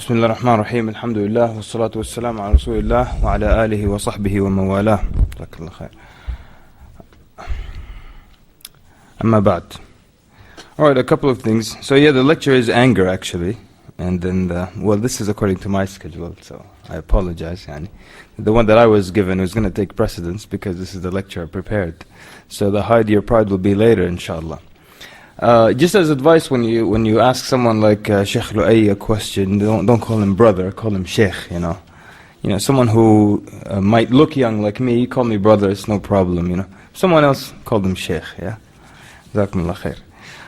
Bismillah ar-Rahman ar-Rahim, alhamdulillah, wa salatu wa salam ala rasulillah, wa ala alihi wa sahbihi wa mawalah. Jazakallah khair. Amma ba'd. Alright, a couple of things. So yeah, the lecture is anger actually. And then, well, this is according to my schedule, so I apologize. Yani. The one that I was given was going to take precedence because this is the lecture I prepared. So the hide your pride will be later, inshallah. Just as advice, when you ask someone like Sheikh Lu'ay a question, don't call him brother, call him Sheikh, you know. You know, someone who might look young like me, call me brother, it's no problem, you know. Someone else, call them Sheikh, yeah. Jazakumullah khair.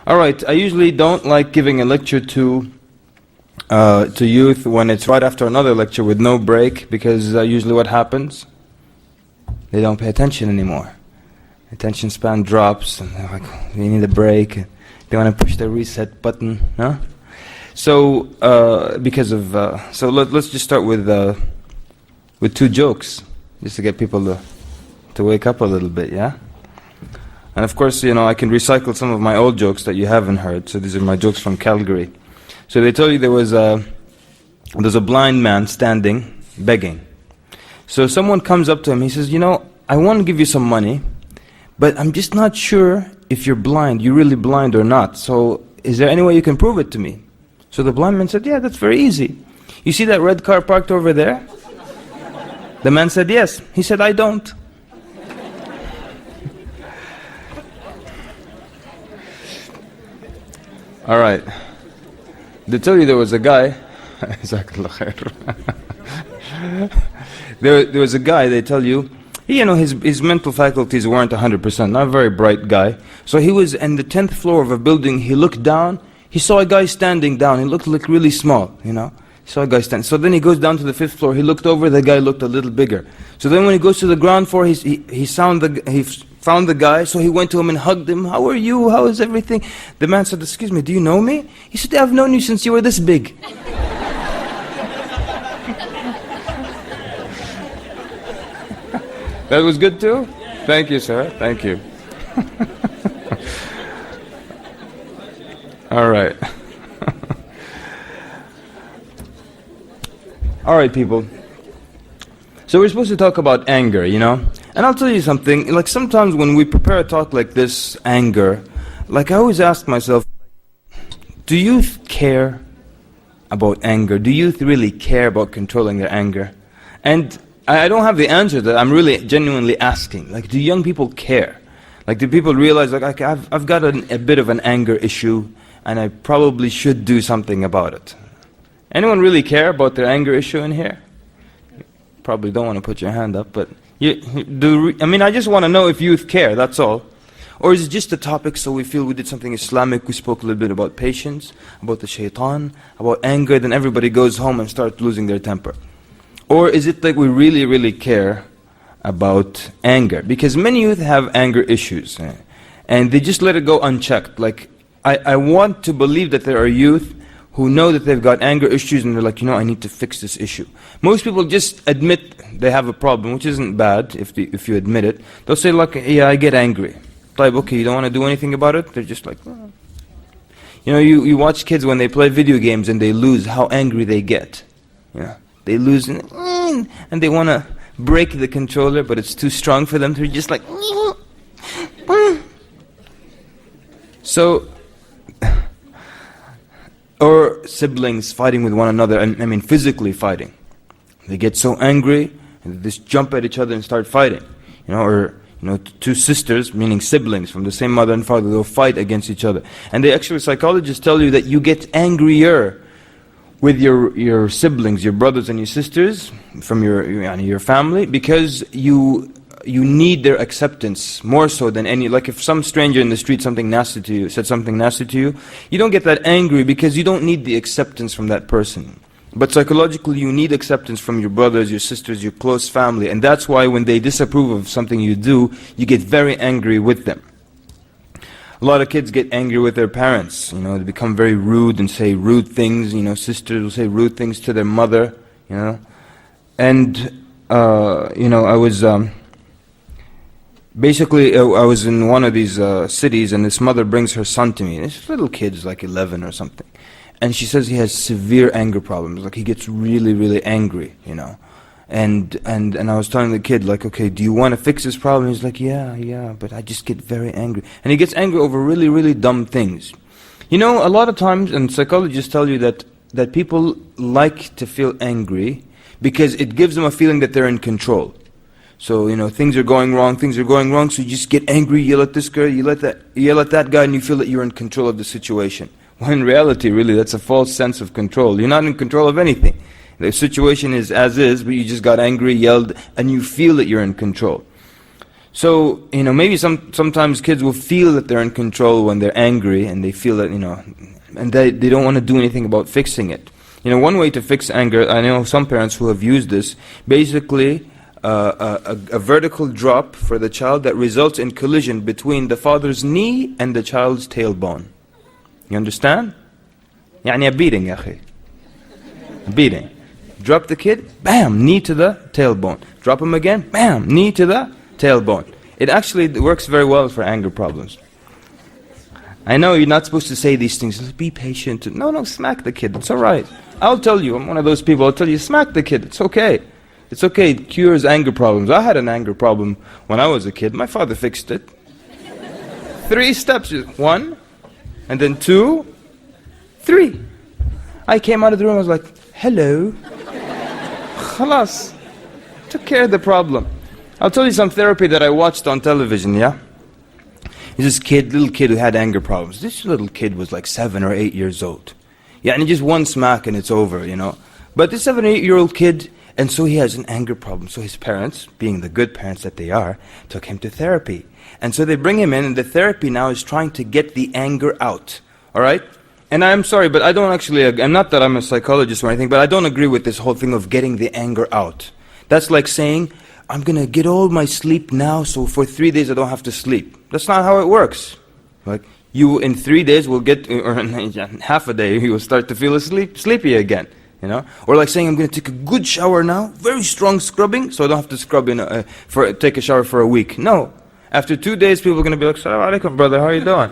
Alright, I usually don't like giving a lecture to youth when it's right after another lecture with no break, because usually what happens? They don't pay attention anymore. Attention span drops, and they're like, we need a break. They want to push the reset button, huh? So, so let's just start with two jokes, just to get people to wake up a little bit, yeah? And of course, you know, I can recycle some of my old jokes that you haven't heard. So these are my jokes from Calgary. So they tell you there's a blind man standing, begging. So someone comes up to him, he says, you know, I want to give you some money, but I'm just not sure if you're blind, you're really blind or not. So is there any way you can prove it to me? So the blind man said, yeah, that's very easy. You see that red car parked over there? The man said, yes. He said, I don't. All right. They tell you there was a guy, there was a guy, they tell you, you know, his mental faculties weren't 100%, not a very bright guy. So he was in the 10th floor of a building, he looked down, he saw a guy standing down, he looked like really small, you know. He saw a guy standing. So then he goes down to the 5th floor, he looked over, the guy looked a little bigger. So then when he goes to the ground floor, he found the guy, so he went to him and hugged him. How are you? How is everything? The man said, excuse me, do you know me? He said, I've known you since you were this big. That was good too? Thank you, sir. Thank you. All right. All right, people. So we're supposed to talk about anger, you know? And I'll tell you something, like sometimes when we prepare a talk like this, anger, like I always ask myself, do youth care about anger? Do youth really care about controlling their anger? And I don't have the answer that I'm really genuinely asking. Like, do young people care? Like, do people realize, like, I've got a bit of an anger issue, and I probably should do something about it? Anyone really care about their anger issue in here? Probably don't want to put your hand up, but I mean, I just want to know if youth care, that's all. Or is it just a topic so we feel we did something Islamic, we spoke a little bit about patience, about the shaitan, about anger, then everybody goes home and starts losing their temper? Or is it like we really, really care about anger? Because many youth have anger issues, and they just let it go unchecked. Like, I want to believe that there are youth who know that they've got anger issues and they're like, you know, I need to fix this issue. Most people just admit they have a problem, which isn't bad if you admit it. They'll say like, yeah, I get angry. Like, okay, you don't want to do anything about it? They're just like, oh. You know, you watch kids when they play video games and they lose, how angry they get. You know, they lose and they want to break the controller, but it's too strong for them. They're just like, so, or siblings fighting with one another, and I mean physically fighting. They get so angry and they just jump at each other and start fighting. You know, or you know, two sisters, meaning siblings from the same mother and father, they'll fight against each other. And they actually, psychologists tell you that you get angrier with your siblings, your brothers and your sisters from your family, because you need their acceptance more so than any. Like if some stranger in the street said something nasty to you, you don't get that angry because you don't need the acceptance from that person. But psychologically you need acceptance from your brothers, your sisters, your close family, and that's why when they disapprove of something you do, you get very angry with them. A lot of kids get angry with their parents, you know, they become very rude and say rude things, you know, sisters will say rude things to their mother, you know. And, you know, I was in one of these cities, and this mother brings her son to me, and this little kid's like 11 or something. And she says he has severe anger problems. Like he gets really, really angry, you know. And I was telling the kid, like, okay, do you want to fix this problem? He's like, yeah, but I just get very angry. And he gets angry over really, really dumb things. You know, a lot of times, and psychologists tell you that people like to feel angry because it gives them a feeling that they're in control. So, you know, things are going wrong, so you just get angry, yell at this guy, yell at that guy, and you feel that you're in control of the situation. Well, in reality, really, that's a false sense of control. You're not in control of anything. The situation is as is, but you just got angry, yelled, and you feel that you're in control. So, you know, maybe sometimes kids will feel that they're in control when they're angry, and they feel that, you know, and they don't want to do anything about fixing it. You know, one way to fix anger, I know some parents who have used this, basically a vertical drop for the child that results in collision between the father's knee and the child's tailbone. You understand? يعني a beating, يا أخي. A beating. Drop the kid, bam, knee to the tailbone. Drop him again, bam, knee to the tailbone. It actually works very well for anger problems. I know you're not supposed to say these things. Be patient. No, smack the kid. It's all right. I'll tell you. I'm one of those people. I'll tell you, smack the kid. It's okay. It's okay. It cures anger problems. I had an anger problem when I was a kid. My father fixed it. 3 steps. 1, and then 2, 3. I came out of the room. I was like, hello. Khalas. Took care of the problem. I'll tell you some therapy that I watched on television, yeah? This little kid who had anger problems. This little kid was like 7 or 8 years old. Yeah, and just one smack and it's over, you know. But this 7 or 8-year-old kid, and so he has an anger problem. So his parents, being the good parents that they are, took him to therapy. And so they bring him in, and the therapy now is trying to get the anger out. Alright? And I'm sorry, but I don't actually, and not that I'm a psychologist or anything, but I don't agree with this whole thing of getting the anger out. That's like saying, I'm going to get all my sleep now, so for 3 days I don't have to sleep. That's not how it works. Like, you in 3 days will get, or in half a day, you will start to feel sleepy again. You know? Or like saying, I'm going to take a good shower now, very strong scrubbing, so I don't have to scrub take a shower for a week. No. After 2 days, people are going to be like, Assalamu alaikum, brother, how are you doing?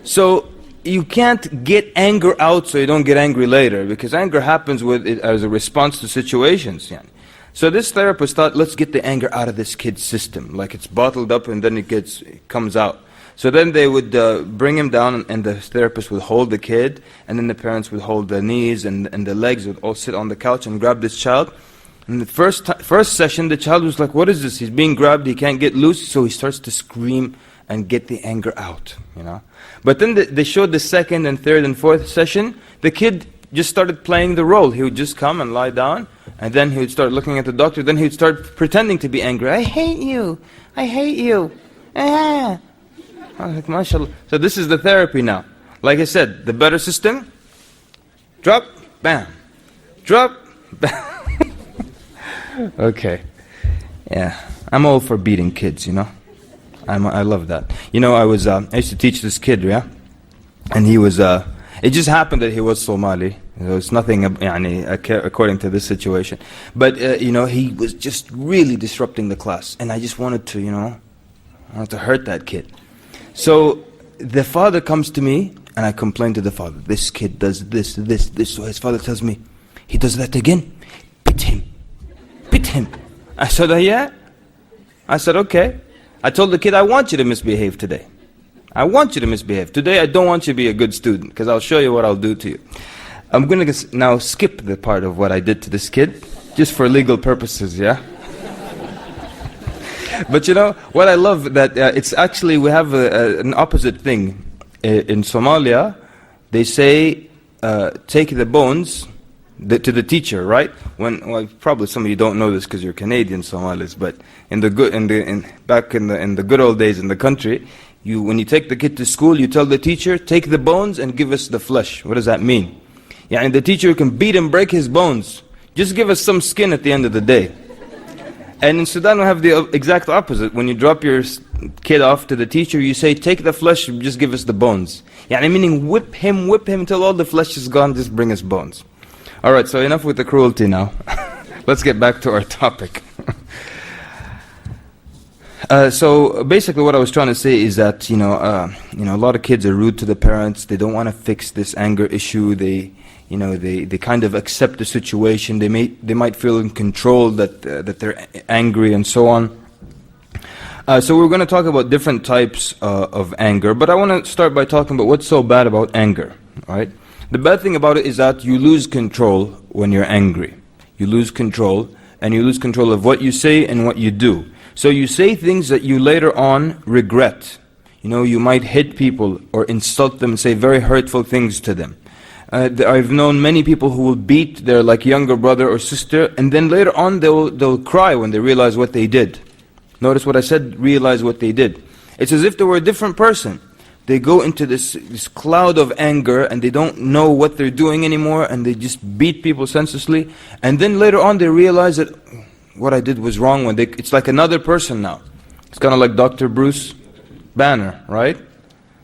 So, you can't get anger out so you don't get angry later, because anger happens as a response to situations. Yeah. So this therapist thought, let's get the anger out of this kid's system. Like it's bottled up and then it comes out. So then they would bring him down, and the therapist would hold the kid, and then the parents would hold the knees, and the legs would all sit on the couch and grab this child. In the first session, the child was like, what is this? He's being grabbed, he can't get loose, so he starts to scream and get the anger out, you know. But then they showed the second and third and fourth session, the kid just started playing the role. He would just come and lie down, and then he would start looking at the doctor, then he would start pretending to be angry. I hate you. Ah. I was like, mashallah. So this is the therapy now. Like I said, the better system, drop, bam. Drop, bam. Okay. Yeah. I'm all for beating kids, you know. I love that. You know, I used to teach this kid, yeah? And he was, it just happened that he was Somali. It was nothing according to this situation. But, you know, he was just really disrupting the class. And I just wanted to, you know, hurt that kid. So the father comes to me, and I complain to the father. This kid does this. So his father tells me, he does that again. Beat him. I said, yeah. I said, okay. I told the kid, I want you to misbehave today. I want you to misbehave. Today I don't want you to be a good student, because I'll show you what I'll do to you. I'm going to now skip the part of what I did to this kid, just for legal purposes, yeah? But you know, what I love that it's actually, we have an opposite thing. In Somalia, they say, take the bones to the teacher, right? Well, probably some of you don't know this because you're Canadian Somalis, but back in the good old days in the country, when you take the kid to school, you tell the teacher, take the bones and give us the flesh. What does that mean? Yeah, and the teacher can beat him, break his bones. Just give us some skin at the end of the day. And in Sudan we have the exact opposite. When you drop your kid off to the teacher, you say, take the flesh, just give us the bones. Yeah, meaning whip him until all the flesh is gone, just bring us bones. Alright, so enough with the cruelty now. Let's get back to our topic. So basically what I was trying to say is that, a lot of kids are rude to the parents. They don't want to fix this anger issue. They kind of accept the situation. They might feel in control that they're angry and so on. So we're going to talk about different types of anger, but I want to start by talking about what's so bad about anger. All right? The bad thing about it is that you lose control when you're angry. You lose control, and you lose control of what you say and what you do. So you say things that you later on regret. You might hit people or insult them and say very hurtful things to them. I've known many people who will beat their younger brother or sister, and then later on they'll cry when they realize what they did. Notice what I said, realize what they did. It's as if they were a different person. They go into this cloud of anger and they don't know what they're doing anymore, and they just beat people senselessly. And then later on they realize that what I did was wrong. It's like another person now. It's kind of like Dr. Bruce Banner, right?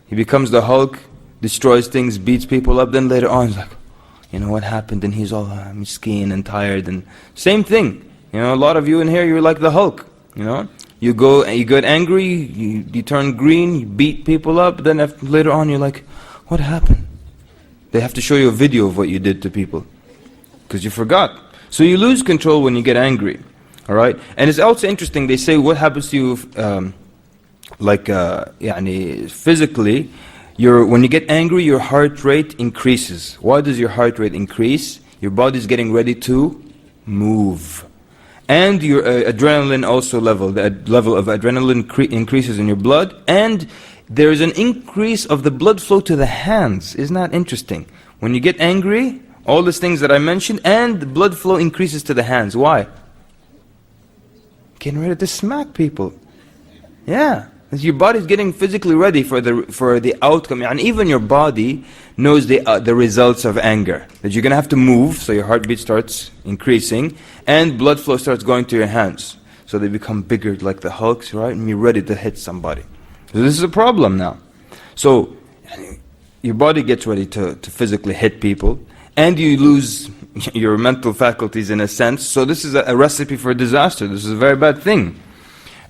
He becomes the Hulk, destroys things, beats people up. Then later on he's like, what happened? And he's all miskeen and tired. And same thing. A lot of you in here, you're like the Hulk. You get angry, you turn green, you beat people up, then later on you're like, what happened? They have to show you a video of what you did to people, because you forgot. So you lose control when you get angry, alright? And it's also interesting, they say what happens to you, physically, when you get angry, your heart rate increases. Why does your heart rate increase? Your body's getting ready to move. And your adrenaline also the level of adrenaline increases in your blood, and there is an increase of the blood flow to the hands. Isn't that interesting? When you get angry, all these things that I mentioned, and the blood flow increases to the hands. Why? Getting ready to smack people. Yeah. Your body's getting physically ready for the outcome, and even your body knows the results of anger. That you're going to have to move, so your heartbeat starts increasing, and blood flow starts going to your hands. So they become bigger like the Hulks, right? And you're ready to hit somebody. So this is a problem now. So your body gets ready to physically hit people, and you lose your mental faculties in a sense. So this is a recipe for disaster. This is a very bad thing.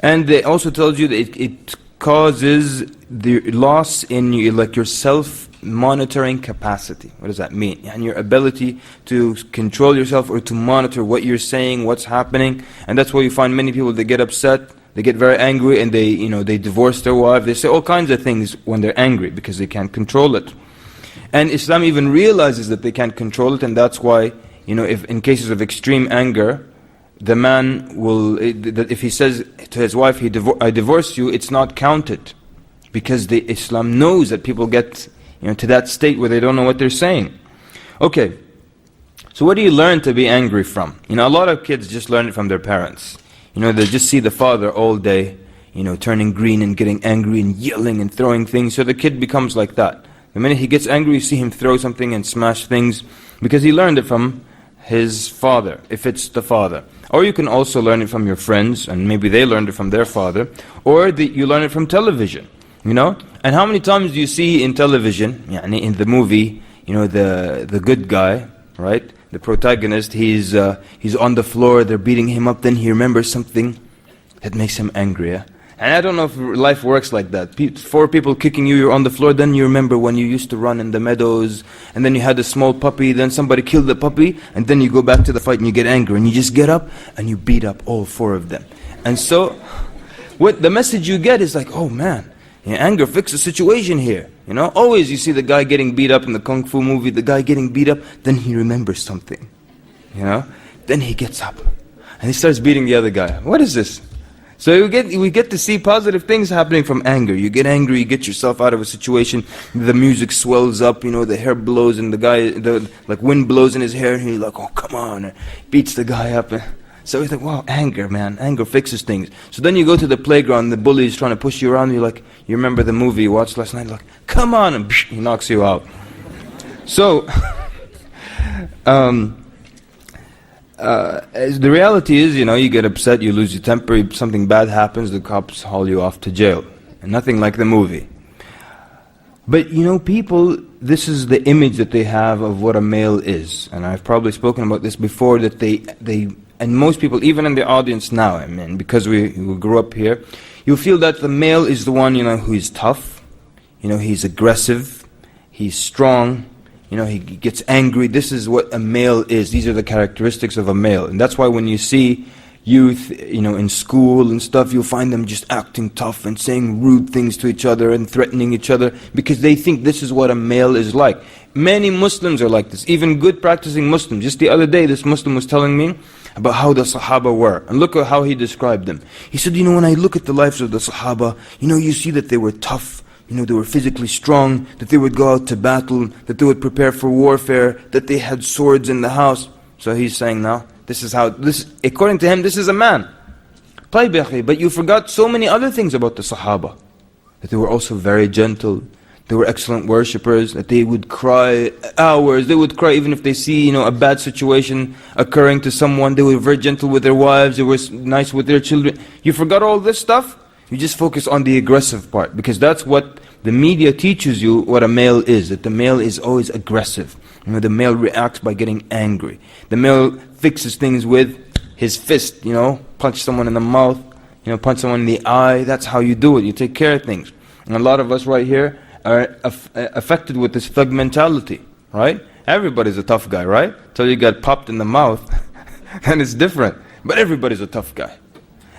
And they also told you that it causes the loss in your self-monitoring capacity. What does that mean? And your ability to control yourself or to monitor what you're saying, what's happening. And that's why you find many people, they get upset, they get very angry, and they divorce their wife. They say all kinds of things when they're angry because they can't control it. And Islam even realizes that they can't control it, and that's why, if in cases of extreme anger, the man that if he says to his wife, I divorce you, it's not counted. Because Islam knows that people get to that state where they don't know what they're saying. Okay, so what do you learn to be angry from? A lot of kids just learn it from their parents. They just see the father all day, turning green and getting angry and yelling and throwing things, so the kid becomes like that. The minute he gets angry, you see him throw something and smash things, because he learned it from his father, if it's the father. Or you can also learn it from your friends, and maybe they learned it from their father. Or you learn it from television, And how many times do you see in television, in the movie, the good guy, right? The protagonist, he's on the floor, they're beating him up, then he remembers something that makes him angry, yeah? And I don't know if life works like that. Four people kicking you, you're on the floor, then you remember when you used to run in the meadows, and then you had a small puppy, then somebody killed the puppy, and then you go back to the fight and you get angry, and you just get up and you beat up all four of them. And so, what the message you get is like, oh man, anger fixes the situation here. Always you see the guy getting beat up in the Kung Fu movie, the guy getting beat up, then he remembers something. Then he gets up, and he starts beating the other guy. What is this? So we get to see positive things happening from anger. You get angry, you get yourself out of a situation, the music swells up, the hair blows, and the guy, like wind blows in his hair, and he's like, oh come on, and beats the guy up. So we think, wow, anger, man, anger fixes things. So then you go to the playground, the bully is trying to push you around, you remember the movie you watched last night, come on, and he knocks you out. So, the reality is, you get upset, you lose your temper, something bad happens, the cops haul you off to jail. And nothing like the movie. But people, this is the image that they have of what a male is. And I've probably spoken about this before, that they and most people, even in the audience now, I mean, because we grew up here, you feel that the male is the one, who is tough, he's aggressive, he's strong, he gets angry. This is what a male is. These are the characteristics of a male. And that's why when you see youth, in school and stuff, you'll find them just acting tough and saying rude things to each other and threatening each other because they think this is what a male is like. Many Muslims are like this, even good practicing Muslims. Just the other day, this Muslim was telling me about how the Sahaba were. And look at how he described them. He said, when I look at the lives of the Sahaba, you see that they were tough, they were physically strong, that they would go out to battle, that they would prepare for warfare, that they had swords in the house. So he's saying now, according to him, this is a man. But you forgot so many other things about the Sahaba. That they were also very gentle, they were excellent worshippers, that they would cry hours, they would cry even if they see a bad situation occurring to someone. They were very gentle with their wives, they were nice with their children. You forgot all this stuff? You just focus on the aggressive part, because that's what the media teaches you what a male is, that the male is always aggressive. The male reacts by getting angry. The male fixes things with his fist, punch someone in the mouth, punch someone in the eye. That's how you do it. You take care of things. And a lot of us right here are affected with this thug mentality, right? Everybody's a tough guy, right? Till you get popped in the mouth, then it's different. But everybody's a tough guy.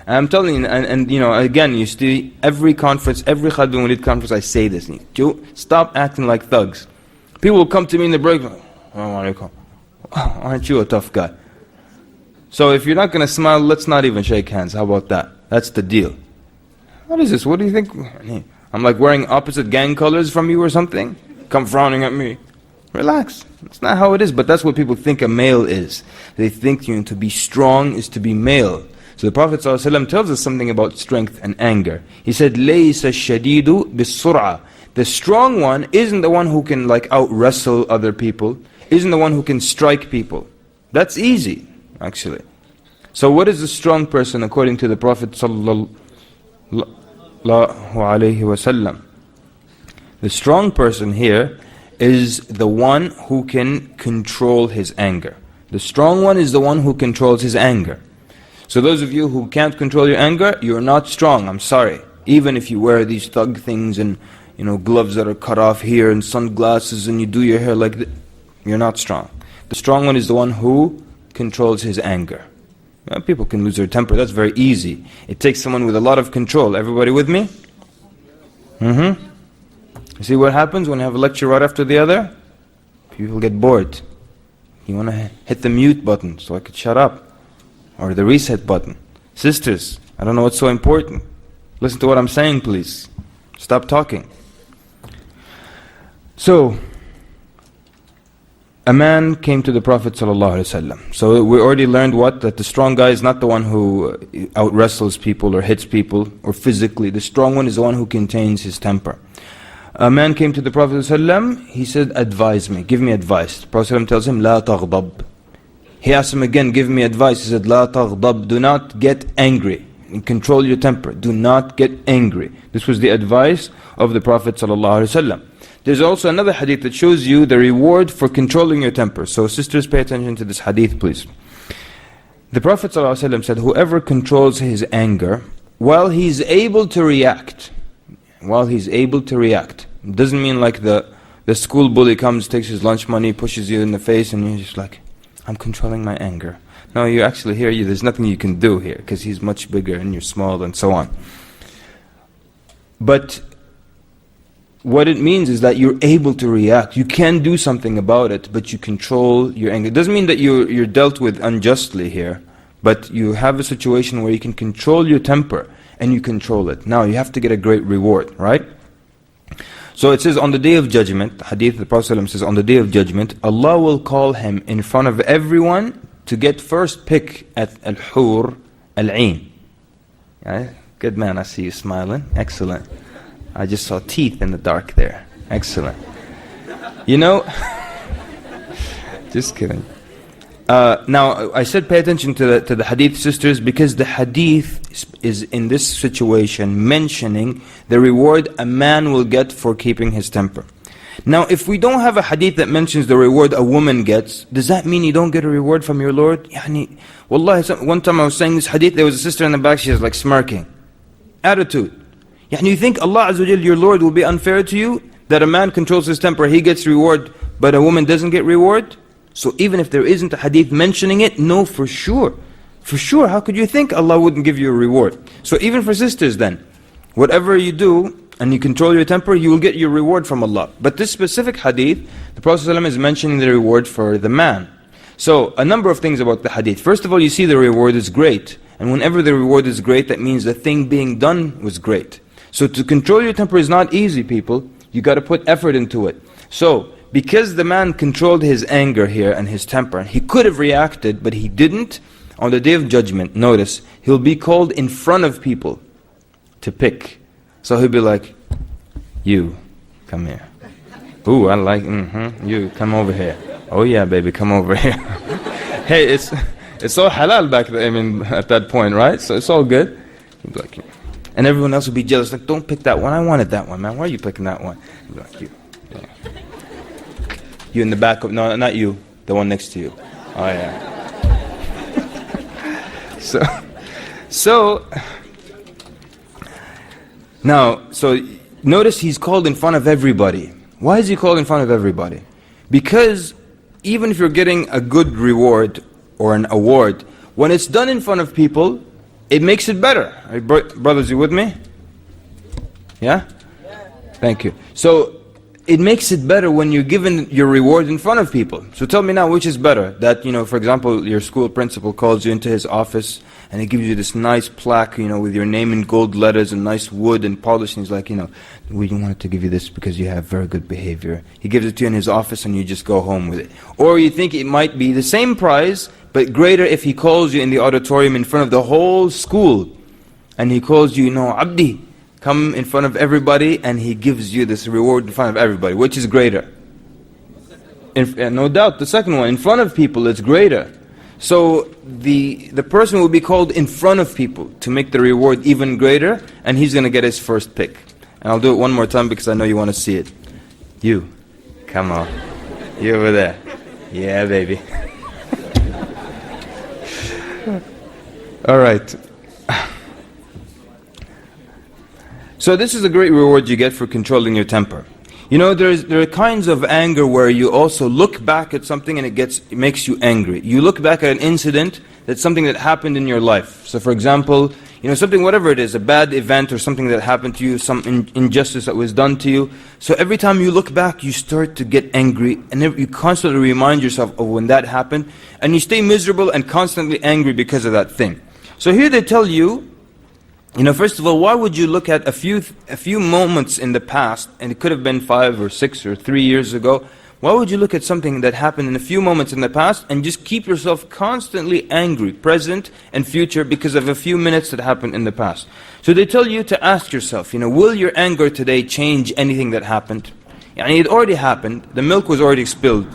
And I'm telling you, and again, you see, every conference, every Khalid bin Walid conference, I say this. Stop acting like thugs. People will come to me in the break, aren't you a tough guy? So if you're not going to smile, let's not even shake hands. How about that? That's the deal. What is this? What do you think? I'm like wearing opposite gang colors from you or something? Come frowning at me. Relax. That's not how it is, but that's what people think a male is. They think to be strong is to be male. So the Prophet ﷺ tells us something about strength and anger. He said, لَيْسَ الشَّدِيدُ بِالسُّرْعَةِ. The strong one isn't the one who can out-wrestle other people, isn't the one who can strike people. That's easy, actually. So what is the strong person according to the Prophet ﷺ? The strong person here is the one who can control his anger. The strong one is the one who controls his anger. So those of you who can't control your anger, you're not strong, I'm sorry. Even if you wear these thug things and gloves that are cut off here and sunglasses and you do your hair like that, you're not strong. The strong one is the one who controls his anger. People can lose their temper, that's very easy. It takes someone with a lot of control. Everybody with me? You see what happens when you have a lecture right after the other? People get bored. You want to hit the mute button so I could shut up. Or the reset button. Sisters, I don't know what's so important. Listen to what I'm saying, please. Stop talking. So, a man came to the Prophet ﷺ. So we already learned what? That the strong guy is not the one who out-wrestles people or hits people or physically. The strong one is the one who contains his temper. A man came to the Prophet ﷺ. He said, advise me, give me advice. The Prophet ﷺ tells him, لا تغضب. He asked him again, give me advice. He said, لا تغضب. Do not get angry. And control your temper. Do not get angry. This was the advice of the Prophet ﷺ. There's also another hadith that shows you the reward for controlling your temper. So sisters, pay attention to this hadith, please. The Prophet ﷺ said, whoever controls his anger while he's able to react, it doesn't mean like the school bully comes, takes his lunch money, pushes you in the face, and you're just like, I'm controlling my anger. No, you actually hear you. There's nothing you can do here because he's much bigger and you're small and so on. But what it means is that you're able to react. You can do something about it, but you control your anger. It doesn't mean that you're dealt with unjustly here, but you have a situation where you can control your temper and you control it. Now you have to get a great reward, right? So it says on the day of judgment, hadith, the Prophet ﷺ says, on the day of judgment, Allah will call him in front of everyone to get first pick at al-hur al-ain. Yeah? Good man, I see you smiling. Excellent. I just saw teeth in the dark there. Excellent. Just kidding. Now, I said pay attention to the hadith, sisters, because the hadith is in this situation mentioning the reward a man will get for keeping his temper. Now, if we don't have a hadith that mentions the reward a woman gets, does that mean you don't get a reward from your Lord? Yani, wallahi, one time I was saying this hadith, there was a sister in the back, she was like smirking. Attitude. Yani, you think Allah Azza wa Jal, your Lord, will be unfair to you? That a man controls his temper, he gets reward, but a woman doesn't get reward? So even if there isn't a hadith mentioning it, no, for sure. For sure, how could you think Allah wouldn't give you a reward? So even for sisters then, whatever you do, and you control your temper, you will get your reward from Allah. But this specific hadith, the Prophet ﷺ is mentioning the reward for the man. So, a number of things about the hadith. First of all, you see the reward is great. And whenever the reward is great, that means the thing being done was great. So to control your temper is not easy, people. You got to put effort into it. So, because the man controlled his anger here and his temper, he could have reacted, but he didn't. On the Day of Judgment, notice, he'll be called in front of people to pick. So he'll be like, you, come here. Ooh, I like, you, come over here. Oh yeah, baby, come over here. Hey, it's all halal back there, I mean, at that point, right? So it's all good. He'll be like, and everyone else will be jealous, like, don't pick that one, I wanted that one, man, why are you picking that one? He'll be like, you. Yeah. You in the back of, no, not you, the one next to you. Oh yeah. So, now, so notice he's called in front of everybody. Why is he called in front of everybody? Because even if you're getting a good reward or an award, when it's done in front of people, it makes it better. Brothers, you with me? Yeah? Thank you. So, it makes it better when you're given your reward in front of people. So tell me now, which is better? That, for example, your school principal calls you into his office and he gives you this nice plaque, with your name in gold letters and nice wood and polish, and he's like, we wanted to give you this because you have very good behavior. He gives it to you in his office and you just go home with it. Or you think it might be the same prize, but greater if he calls you in the auditorium in front of the whole school. And he calls you, Abdi, come in front of everybody, and he gives you this reward in front of everybody. Which is greater? No doubt, the second one. In front of people, it's greater. So the person will be called in front of people to make the reward even greater, and he's going to get his first pick. And I'll do it one more time because I know you want to see it. You, come on. You over there. Yeah, baby. All right. So this is a great reward you get for controlling your temper. There are kinds of anger where you also look back at something and it makes you angry. You look back at an incident that's something that happened in your life. So for example, something, whatever it is, a bad event or something that happened to you, some injustice that was done to you. So every time you look back, you start to get angry, and you constantly remind yourself of when that happened, and you stay miserable and constantly angry because of that thing. So here they tell you, first of all, why would you look at a few moments in the past, and it could have been 5 or 6 or 3 years ago, why would you look at something that happened in a few moments in the past and just keep yourself constantly angry, present and future, because of a few minutes that happened in the past? So they tell you to ask yourself, will your anger today change anything that happened? It already happened, the milk was already spilled.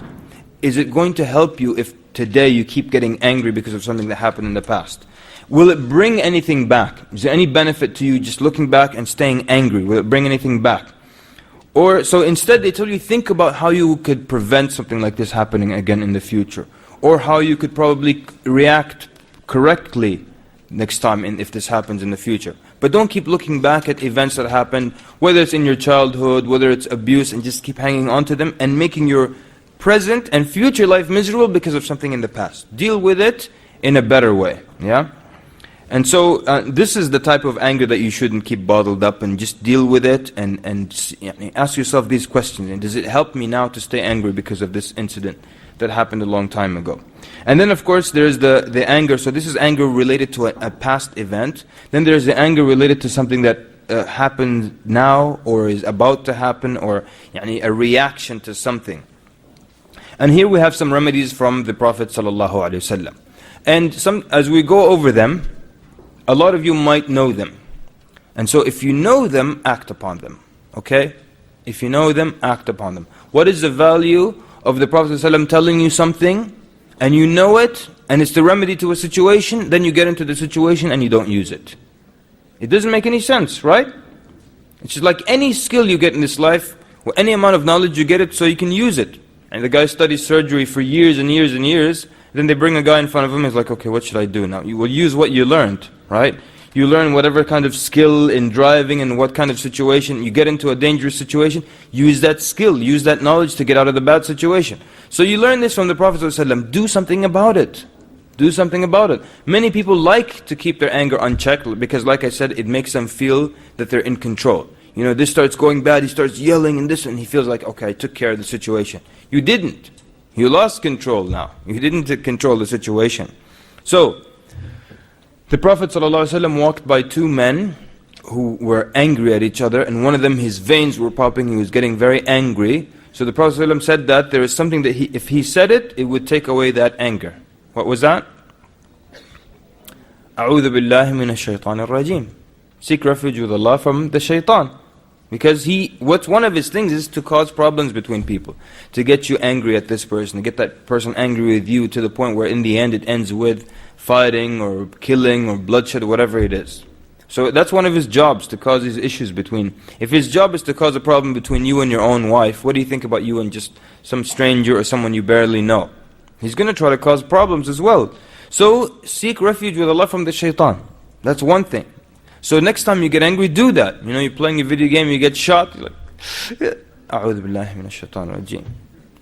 Is it going to help you if today you keep getting angry because of something that happened in the past? Will it bring anything back? Is there any benefit to you just looking back and staying angry? Will it bring anything back? Or, so instead they tell you, think about how you could prevent something like this happening again in the future. Or how you could probably react correctly next time if this happens in the future. But don't keep looking back at events that happened, whether it's in your childhood, whether it's abuse, and just keep hanging on to them and making your present and future life miserable because of something in the past. Deal with it in a better way. Yeah? And so this is the type of anger that you shouldn't keep bottled up, and just deal with it and ask yourself these questions. And does it help me now to stay angry because of this incident that happened a long time ago? And then of course there's the anger. So this is anger related to a past event. Then there's the anger related to something that happened now or is about to happen, or a reaction to something. And here we have some remedies from the Prophet ﷺ. And as we go over them, a lot of you might know them. And so if you know them, act upon them. Okay? If you know them, act upon them. What is the value of the Prophet ﷺ telling you something, and you know it, and it's the remedy to a situation, then you get into the situation and you don't use it? It doesn't make any sense, right? It's just like any skill you get in this life, Well, any amount of knowledge you get it so you can use it. And the guy studies surgery for years and years and years. Then they bring a guy in front of him, he's like, okay, what should I do now? You will use what you learned, right? You learn whatever kind of skill in driving and what kind of situation. You get into a dangerous situation, use that skill, use that knowledge to get out of the bad situation. So you learn this from the Prophet ﷺ. Do something about it. Do something about it. Many people like to keep their anger unchecked because, like I said, it makes them feel that they're in control. You know, this starts going bad, he starts yelling and this, and he feels like, okay, I took care of the situation. You didn't. You lost control now. You didn't control the situation. So, the Prophet ﷺ walked by two men who were angry at each other, and one of them, his veins were popping, he was getting very angry. So the Prophet ﷺ said that there is something that if he said it, it would take away that anger. What was that? أعوذ بالله من الشيطان الرجيم. Seek refuge with Allah from the shaitan. Because what's one of his things is to cause problems between people. To get you angry at this person, to get that person angry with you to the point where in the end it ends with fighting or killing or bloodshed or whatever it is. So that's one of his jobs, to cause these issues between. If his job is to cause a problem between you and your own wife, what do you think about you and just some stranger or someone you barely know? He's going to try to cause problems as well. So seek refuge with Allah from the shaitan. That's one thing. So next time you get angry, do that. You know, you're playing a video game, you get shot, you're like, أعوذ بالله من الشيطان الرجيم.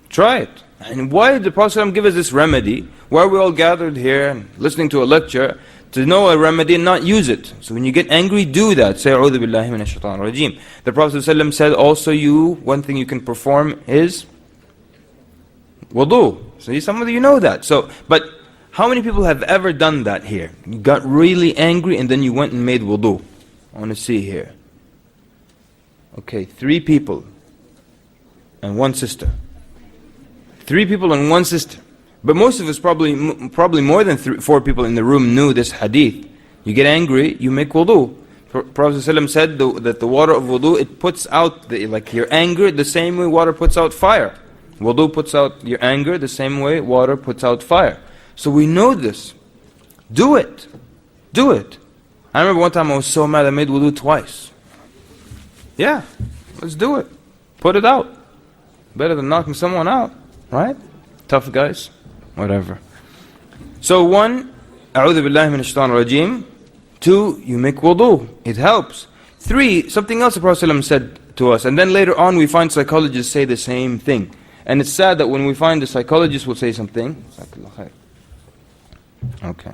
Try it. And why did the Prophet ﷺ give us this remedy? Why are we all gathered here and listening to a lecture? To know a remedy and not use it. So when you get angry, do that. Say, أعوذ بالله من الشيطان الرجيم. The Prophet ﷺ said also one thing you can perform is wudu. So some of you know that. But how many people have ever done that here? You got really angry and then you went and made wudu. I want to see here. Okay, 3 people and 1 sister. 3 people and 1 sister. But most of us, probably more than 4 people in the room knew this hadith. You get angry, you make wudu. Prophet ﷺ said that the water of wudu, it puts out your anger the same way water puts out fire. Wudu puts out your anger the same way water puts out fire. So we know this. Do it. Do it. I remember one time I was so mad I made wudu twice. Yeah, let's do it. Put it out. Better than knocking someone out, right? Tough guys, whatever. So 1, أعوذ بالله من الشيطان الرجيم. 2, you make wudu. It helps. 3, something else the Prophet ﷺ said to us. And then later on we find psychologists say the same thing. And it's sad that when we find the psychologist will say something. Okay.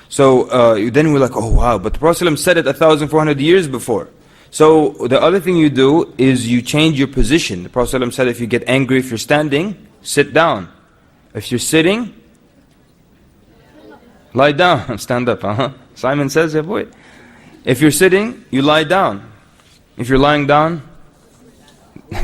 So then we're like, oh wow, but the Prophet ﷺ said it 1,400 years before. So the other thing you do is you change your position. The Prophet ﷺ said if you get angry, if you're standing, sit down. If you're sitting, lie down. Stand up, Simon says, yeah boy. If you're sitting, you lie down. If you're lying down,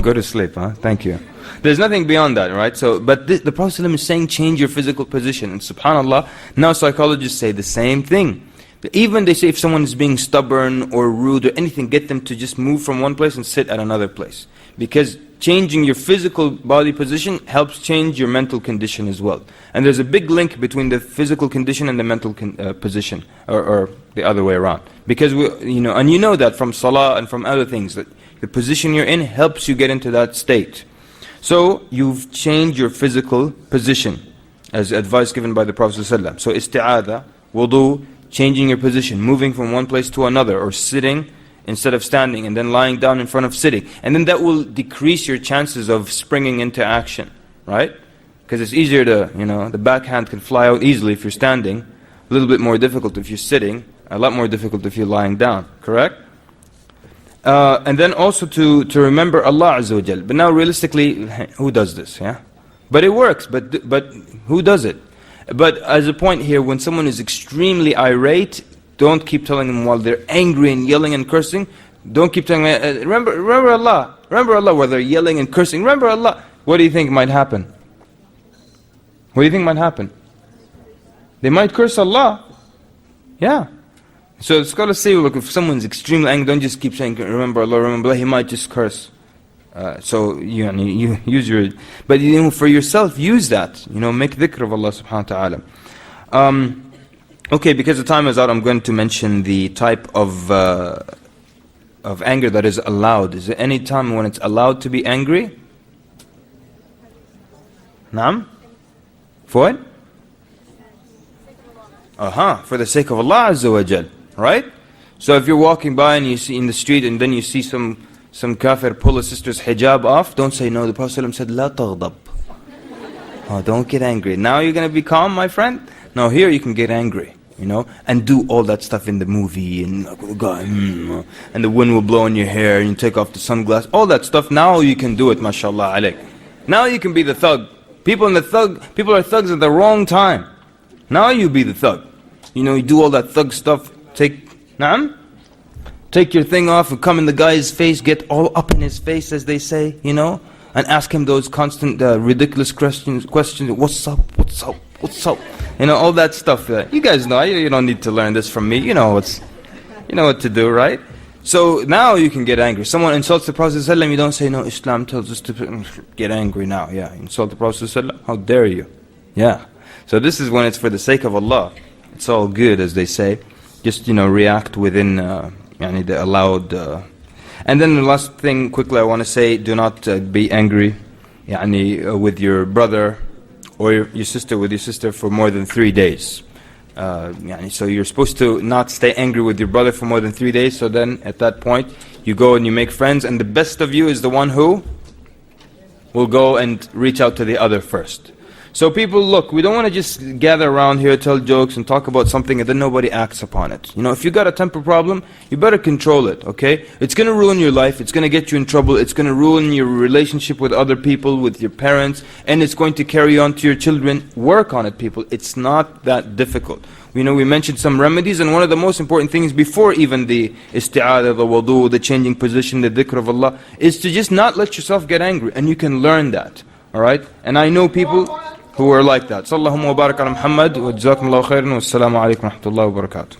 go to sleep, Thank you. There's nothing beyond that, right? But the Prophet ﷺ is saying change your physical position. And subhanAllah, now psychologists say the same thing. Even they say if someone is being stubborn or rude or anything, get them to just move from one place and sit at another place. Because changing your physical body position helps change your mental condition as well. And there's a big link between the physical condition and the mental position, or the other way around. Because and you know that from salah and from other things, that the position you're in helps you get into that state. So you've changed your physical position, as advice given by the Prophet ﷺ. So isti'adha, wudu, changing your position, moving from one place to another, or sitting instead of standing, and then lying down in front of sitting. And then that will decrease your chances of springing into action, right? Because it's easier to, the backhand can fly out easily if you're standing, a little bit more difficult if you're sitting, a lot more difficult if you're lying down, correct? And then also to remember Allah Azza wa Jal. But now realistically, who does this? Yeah, but it works. But who does it? But as a point here, when someone is extremely irate, don't keep telling them while they're angry and yelling and cursing. Don't keep telling them, remember Allah. Remember Allah while they're yelling and cursing. Remember Allah. What do you think might happen? What do you think might happen? They might curse Allah. Yeah. So the scholars say, look, if someone's extremely angry, don't just keep saying, remember Allah, he might just curse. So you use your, but for yourself, use that. Make dhikr of Allah subhanahu wa ta'ala. Okay, because the time is out, I'm going to mention the type of of anger that is allowed? Is there any time when it's allowed to be angry? Naam? For what? For the sake of Allah Azza wa Jal, right? So if you're walking by and you see in the street and then you see some kafir pull a sister's hijab off, don't say no. The Prophet said, La taghdab. Oh, don't get angry. Now you're going to be calm, my friend? No, here you can get angry, you know, and do all that stuff in the movie, and the wind will blow in your hair, and you take off the sunglasses, all that stuff. Now you can do it, mashallah alayk. Now you can be the thug. People are thugs at the wrong time. Now you be the thug. You know, you do all that thug stuff, take your thing off and come in the guy's face, get all up in his face, as they say, you know, and ask him those constant ridiculous questions, what's up, you know, all that stuff. You guys know, you don't need to learn this from me, you know what to do, right? So now you can get angry. Someone insults the Prophet ﷺ, you don't say, no, Islam tells us to get angry now. Yeah, insult the Prophet ﷺ, how dare you? Yeah. So this is when it's for the sake of Allah. It's all good, as they say. Just, you know, react within the allowed. And then the last thing, quickly, I want to say, do not be angry with your brother or your sister for more than 3 days. So you're supposed to not stay angry with your brother for more than 3 days. So then at that point, you go and you make friends, and the best of you is the one who will go and reach out to the other first. So people, look, we don't want to just gather around here, tell jokes and talk about something and then nobody acts upon it. You know, if you got a temper problem, you better control it, okay? It's going to ruin your life, it's going to get you in trouble, it's going to ruin your relationship with other people, with your parents, and it's going to carry on to your children. Work on it, people. It's not that difficult. You know, we mentioned some remedies, and one of the most important things before even the isti'adah, the wudu, the changing position, the dhikr of Allah, is to just not let yourself get angry, and you can learn that, alright? And I know people who are like that. Sallallahu wa barak ala Muhammad wa jazakumullahu khairan wa assalamu alaikum wa rahmatullahi wa barakatuh.